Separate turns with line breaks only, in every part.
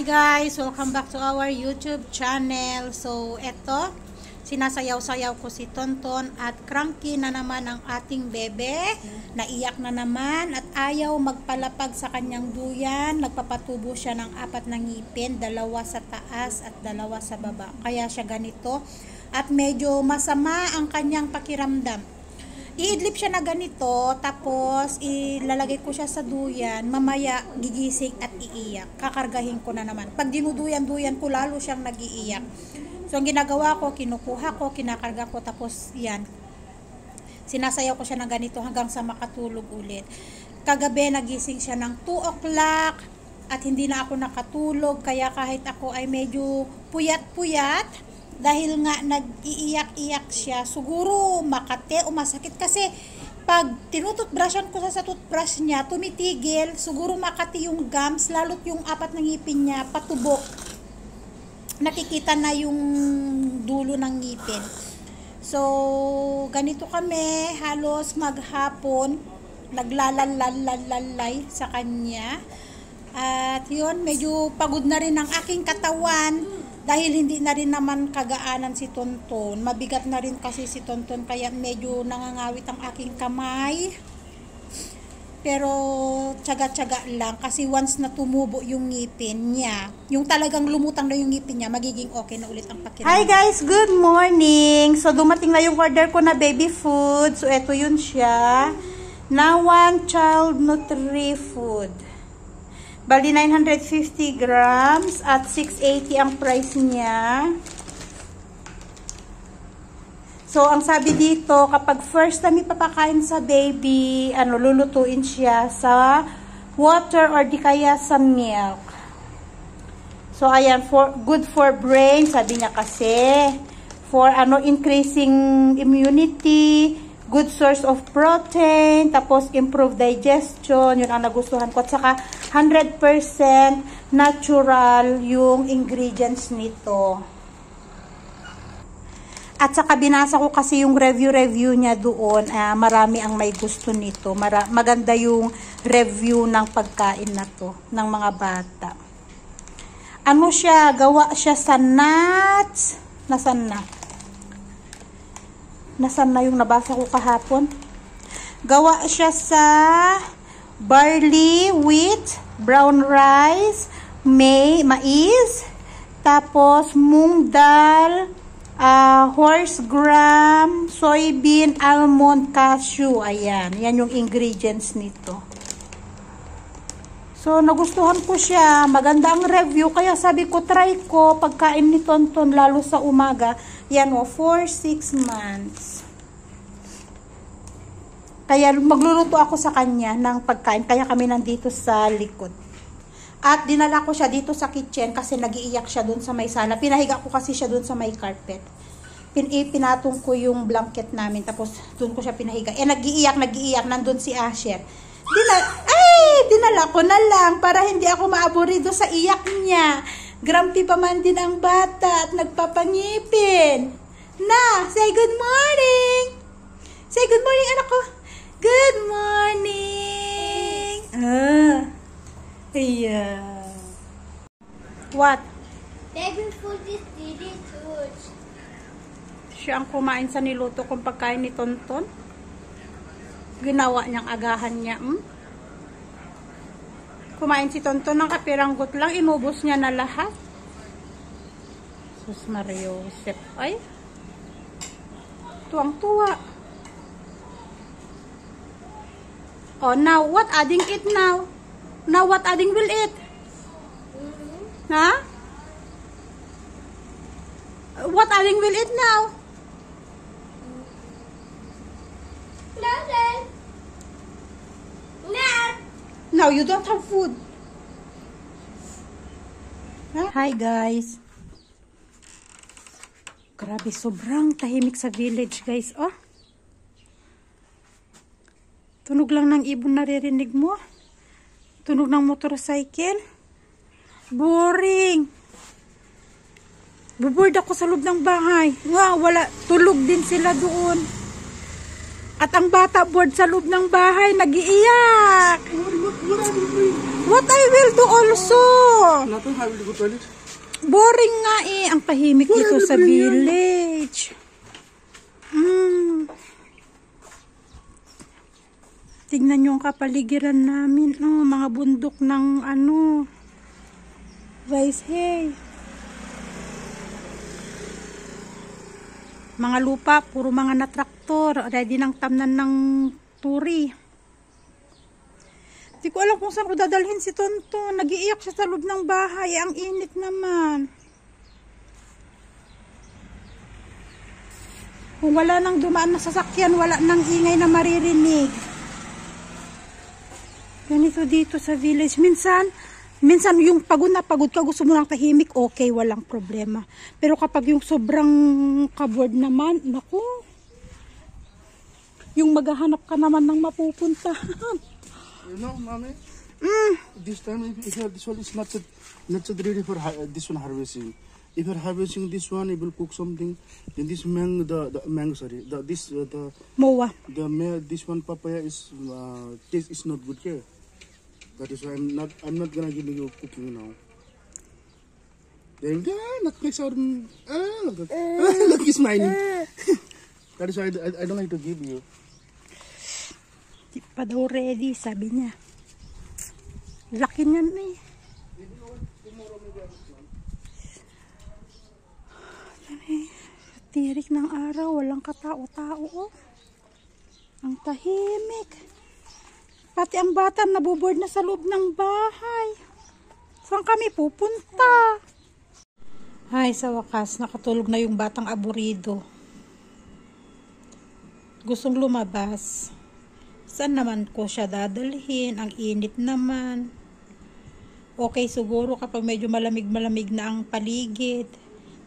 guys! Welcome back to our YouTube channel. So, eto, sinasayaw-sayaw ko si Tonton at cranky na naman ang ating bebe. Naiyak na naman at ayaw magpalapag sa kanyang duyan. Nagpapatubo siya ng 4 na ngipin, 2 sa taas at 2 sa baba. Kaya siya ganito at medyo masama ang kanyang pakiramdam. Iidlip siya na ganito, tapos ilalagay ko siya sa duyan, mamaya gigising at iiyak. Kakargahin ko na naman. Pag dinuduyan-duyan ko, lalo siyang nag-iiyak. So, ang ginagawa ko, kinukuha ko, kinakarga ko, tapos yan. Sinasayaw ko siya na ganito hanggang sa makatulog ulit. Kagabi, nagising siya ng 2 o'clock at hindi na ako nakatulog, kaya kahit ako ay medyo puyat-puyat, dahil nga nag-iiyak-iyak siya, siguro makate o masakit kasi pag tinututbrushan ko sa toothbrush niya, tumitigil, siguro makati yung gums, lalo't yung 4 na ngipin niya, patubok. Nakikita na yung dulo ng ngipin. So, ganito kami, halos maghapon, naglalalay sa kanya. At yun, medyo pagod na rin ang aking katawan. Dahil hindi na rin naman kagaanan si Tonton. Mabigat na rin kasi si Tonton. Kaya medyo nangangawit ang aking kamay. Pero tsaga-tsaga lang. Kasi once na tumubo yung ngipin niya, yung talagang lumutang na yung ngipin niya, magiging okay na ulit ang pakiramdam. Hi guys! Good morning! So dumating na yung order ko na baby food. So eto yun siya. Na one child nutri food. Bali 950 grams at 680 ang price niya. So, ang sabi dito, kapag first time ipapakain sa baby, lulutuin siya sa water or di kaya sa milk. So, ayan, good for brain, sabi niya kasi. For increasing immunity, good source of protein, tapos improve digestion, yun ang nagustuhan ko. At saka 100% natural yung ingredients nito. At saka binasa ko kasi yung review niya doon, marami ang may gusto nito. Maganda yung review ng pagkain na to, ng mga bata. Ano siya, gawa siya sa nuts. Nasaan na yung nabasa ko kahapon? Gawa siya sa barley, wheat, brown rice, mais, tapos mung dal, horse gram, soybean, almond, cashew. Ayan, yan yung ingredients nito. So, nagustuhan ko siya. Maganda ang review. Kaya sabi ko, try ko pagkain ni Tonton, lalo sa umaga. Yan o, 4-6 months. Kaya magluluto ako sa kanya ng pagkain. Kaya kami nandito sa likod. At dinala ko siya dito sa kitchen kasi nag-iiyak siya dun sa may sala. Pinahiga ko kasi siya dun sa may carpet. Pinatong ko yung blanket namin. Tapos dun ko siya pinahiga. Nag-iiyak. Nandun si Asher. Dinala ko na lang para hindi ako maaburido sa iyak niya. Grumpy pa man din ang bata at nagpapangipin. Na, say good morning. Say good morning, anak ko. Good morning. Yeah. What?
Baby food is delicious.
Siya ang kumain sa niluto kong pagkain ni Tonton. Ginawa niyang agahan niya. Kumain si Tonton ng kapiranggot lang. Inubos niya na lahat. Sus Mario Josep. Ay. Tuwang-tuwa. Oh, now what adding it now? Now what adding will it? Huh? What adding will it now?
Nothing.
Now you don't have food. Huh? Hi guys. Grabe, sobrang tahimik sa village guys. Oh. Tunog lang ng ibon naririnig mo. Tunog ng motorcycle. Boring. Buboard ako sa loob ng bahay. Wow, wala. Tulog din sila doon. At ang bata board sa loob ng bahay, nag-iiyak. What I will do also?
Nothing, I will go toilet.
Boring nga eh. Ang tahimik dito sa village. Tignan nyo ang kapaligiran namin. Oh, mga bundok ng rice hay. Mga lupa, puro mga natraktor. Ready ng tamnan ng turi. Hindi ko alam kung saan ko dadalhin si Tonton. Nag-iiyak siya sa loob ng bahay. Ang init naman. Kung wala nang dumaan na sasakyan, wala nang ingay na maririnig. Ganito dito sa village. Minsan yung pagod na pagod ka, gusto mo lang tahimik, okay, walang problema. Pero kapag yung sobrang kaboard naman, naku, yung maghahanap ka naman ng mapupuntahan.
You know, Mommy, this time if this one is not so ready for this one harvesting. If you're harvesting this one, you will cook something. Then this
Moa.
this one papaya is taste is not good here. That is why I'm not gonna give you cooking now. Then not make sound. Look, he's smiling. That is why I don't like to give you.
Di pa daw ready, sabi niya. Laki niyan eh. Tirik ng araw, walang katao-tao. Oh. Ang tahimik. Pati ang bata naboboard na sa loob ng bahay. Saan kami pupunta? Ay, sa wakas, nakatulog na yung batang aburido. Gustong lumabas. Saan naman ko siya dadalhin? Ang init naman. Okay siguro kapag medyo malamig-malamig na ang paligid.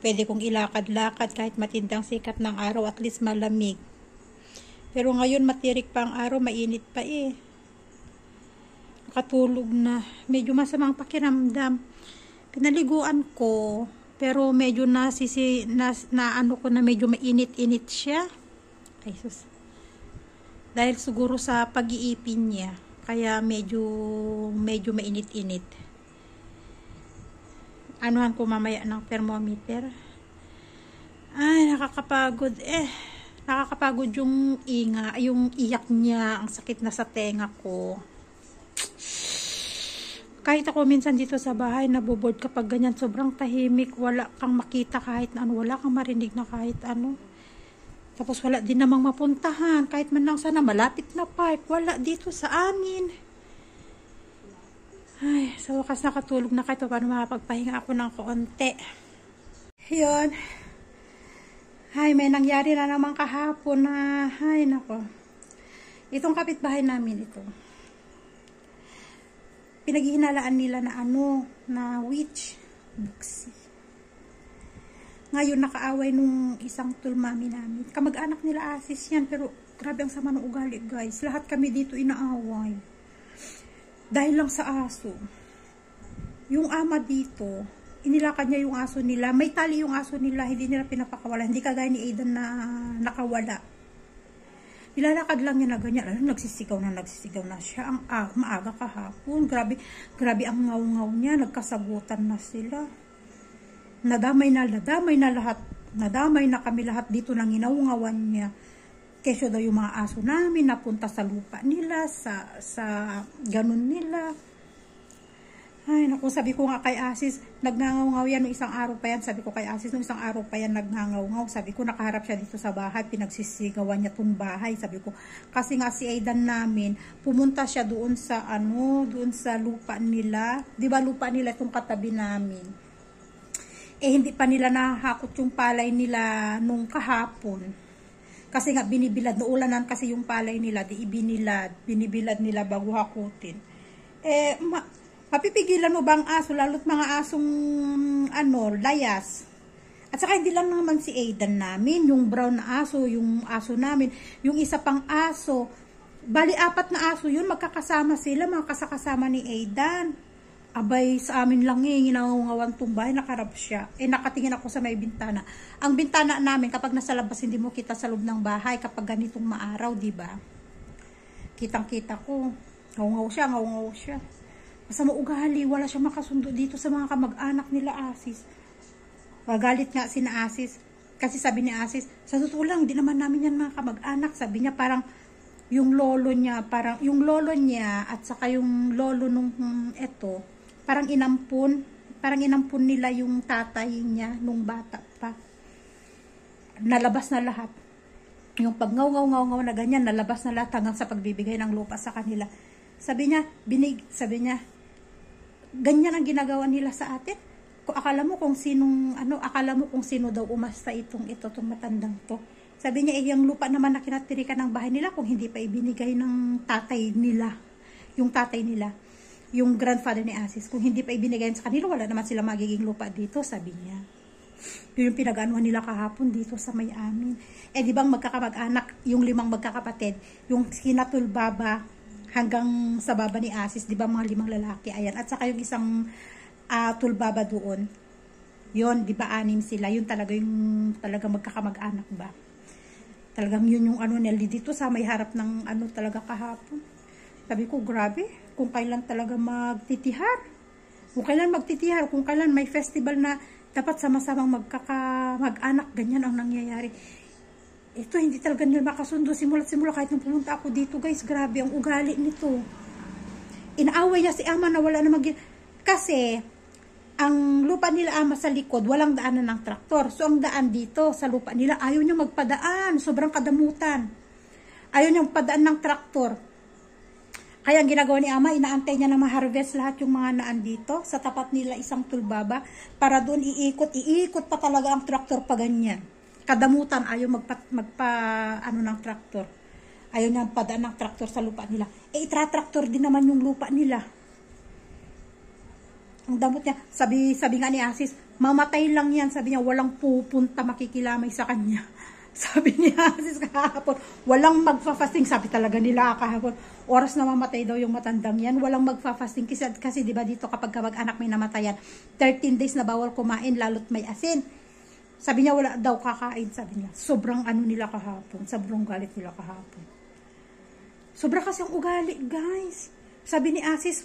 Pwede kong ilakad-lakad kahit matindang sikat ng araw, at least malamig. Pero ngayon matirik pa ang araw, mainit pa eh. Nakatulog na. Medyo masamang pakiramdam. Pinaliguan ko, pero medyo ano ko na medyo mainit-init siya. Ay sus. Dahil siguro sa pag-iipin niya, kaya medyo mainit-init. Anuhan ko mamaya ng thermometer. Ay, nakakapagod eh. Nakakapagod yung iyak niya, ang sakit na sa tenga ko. Kahit ako minsan dito sa bahay, naboboard kapag ganyan, sobrang tahimik, wala kang makita kahit ano, wala kang marinig na kahit ano. Tapos wala din namang mapuntahan, kahit man lang sana malapit na park, wala dito sa amin. Ay, sa wakas nakatulog na kahit paano makapagpahinga ako ng kaunti. Yun. Ay, may nangyari na naman kahapon na, ay nako. Itong kapitbahay namin ito. Pinaghihinalaan nila na witch. Buksi. Ngayon nakaaway nung isang tulmami namin. Kamag-anak nila asis yan, pero grabe ang sama ng ugali guys. Lahat kami dito inaaway. Dahil lang sa aso. Yung ama dito, inilakad niya yung aso nila. May tali yung aso nila, hindi nila pinapakawala. Hindi kagaya ni Aidan na nakawala. Nilalakad lang niya na ganyan. Alam, nagsisigaw na siya. Ang maaga kahapon. Grabe ang ngaw-ngaw niya. Nagkasagutan na sila. Nadamay na lahat. Nadamay na kami lahat dito ng inaw-ngawan niya. Kesyo daw yung mga aso namin napunta sa lupa nila, sa ganun nila. Ay, naku, sabi ko nga kay Asis, nagngangaw-ngaw yan nung isang araw pa yan. Sabi ko kay Asis, nung isang araw pa yan nagngangaw-ngaw. Sabi ko, nakaharap siya dito sa bahay, pinagsisigawan niya tong bahay. Sabi ko, kasi nga si Aidan namin, pumunta siya doon sa lupa nila. 'Di ba lupa nila itong katabi namin? Eh, hindi pa nila nahakot yung palay nila nung kahapon. Kasi nga binibilad, noulanan kasi yung palay nila, binibilad nila bago hakutin. Eh, mapipigilan mo ba ang aso, lalo't mga asong layas? At saka hindi lang naman si Aidan namin, yung brown na aso, yung aso namin, yung isa pang aso, bali 4 na aso yun, magkakasama sila, mga kasakasama ni Aidan. Abay, sa amin lang ginangungawan tong bahay, nakarap siya. Nakatingin ako sa may bintana. Ang bintana namin, kapag nasa labas, hindi mo kita sa loob ng bahay, kapag ganitong maaraw, di ba? Kitang-kita ko. Ngaw-ngaw siya. Basta maugali, wala siya makasundo dito sa mga kamag-anak nila, Asis. Magalit nga si na Asis. Kasi sabi ni Asis, sa totoo lang, di naman namin yan mga kamag-anak. Sabi niya, parang yung lolo niya at saka yung lolo nung parang inampun nila yung tatay niya nung bata pa. Nalabas na lahat. Yung pag ngaw na ganyan, nalabas na lahat hanggang sa pagbibigay ng lupa sa kanila. Sabi niya, ganyan ang ginagawa nila sa atin. Akala mo kung sino daw umasta itong matandang to. Sabi niya, yung lupa naman na kinatirikan ng bahay nila kung hindi pa ibinigay ng tatay nila. Yung tatay nila. Yung grandfather ni Asis. Kung hindi pa ibinigay sa kanila, wala naman sila magiging lupa dito, sabi niya. Yun yung pinag-anuhan nila kahapon dito sa may amin. Di bang magkakamag-anak, yung 5 magkakapatid, yung kinatul baba hanggang sa baba ni Asis, di ba mga 5 lalaki, ayan. At saka yung isang tulbaba doon. Yun, di ba 6 sila? Yun talaga magkakamag-anak ba? Talagang yun yung nila dito sa may harap ng talaga kahapon. Sabi ko, grabe, kung kailan talaga magtitihar. Kung kailan may festival na dapat sama-samang magkakamag-anak, ganyan ang nangyayari. Ito, hindi talaga nila makasundo simula kahit nung pumunta ako dito, guys. Grabe ang ugali nito. Inaaway niya si ama na wala na kasi ang lupa nila ama sa likod, walang daanan ng traktor. So, ang daan dito sa lupa nila, ayaw niya magpadaan. Sobrang kadamutan. Ayaw niya magpadaan ng traktor. Kaya ang ginagawa ni ama, inaantay niya na ma-harvest lahat yung mga naan dito. Sa tapat nila isang tulbaba. Para doon iikot pa talaga ang traktor pa ganyan. Kadamutan, ayaw ng traktor. Ayaw niya padaan ng traktor sa lupa nila. Itratraktor din naman yung lupa nila. Ang damot niya, sabi nga ni Asis, mamatay lang yan. Sabi niya, walang pupunta makikilamay sa kanya. Sabi ni Asis kahapon, walang magfa-fasting. Sabi talaga nila kahapon, oras na mamatay daw yung matandang yan. Walang magfa-fasting. Kasi diba dito kapag kamag-anak may namatayan, 13 days na bawal kumain, lalo't may asin. Sabi niya, wala daw kakain. Sabi niya, sobrang nila kahapon. Sobrang galit nila kahapon. Sobra kasi ang ugali, guys. Sabi ni Asis,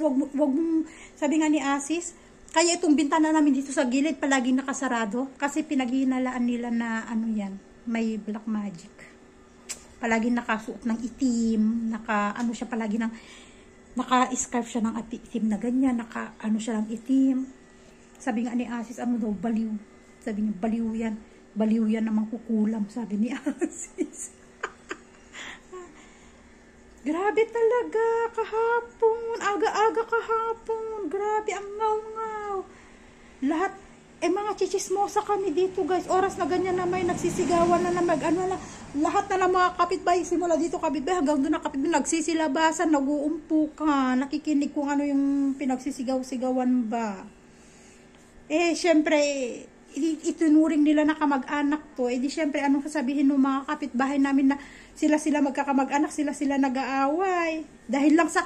sabi nga ni Asis, kaya itong bintana namin dito sa gilid palaging nakasarado kasi pinaghihinalaan nila na yan, may black magic. Palaging nakasuot ng itim, naka-scarf siya ng itim na ganyan, siya ng itim. Sabi nga ni Asis, baliw. Sabi niya, baliw yan namang kukulam, sabi ni Asis. Grabe talaga, kahapon, aga-aga kahapon, grabe, ang ngaw-ngaw. Lahat, mga chichismosa kami dito, guys. Oras na ganyan na may nagsisigawan na lahat na lang mga kapitbahay, simula dito kapitbahay, hanggang doon na kapitbahay, nagsisilabasan, nag-uumpukan, nakikinig kung yung pinagsisigaw-sigawan ba. Syempre, itunuring nila na kamag-anak to. Di syempre, anong sasabihin ng mga kapitbahay namin na sila magkakamag-anak, sila nag-aaway. Dahil lang sa,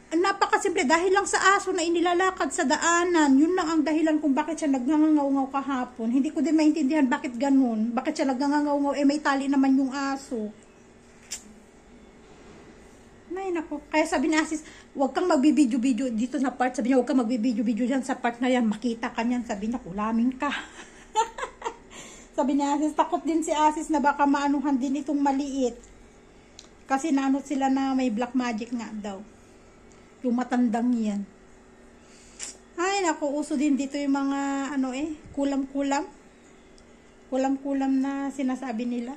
napakasimple, dahil lang sa aso na inilalakad sa daanan. Yun lang ang dahilan kung bakit siya nagngangaw-ngaw kahapon. Hindi ko din maintindihan bakit ganun. Bakit siya nagngangaw-ngaw, may tali naman yung aso. Ay, nako. Kaya sabi ni Asis, huwag kang magbibidyo-video dito sa part. Sabi niya, huwag kang magbibidyo-video dyan sa part na yan. Makita ka niyan. Sabi niya, kulamin ka. Sabi ni Asis, takot din si Asis na baka maanuhan din itong maliit. Kasi naanot sila na may black magic nga daw. Yung matandang yan. Ay, naku, uso din dito yung mga, kulam-kulam. Kulam-kulam na sinasabi nila.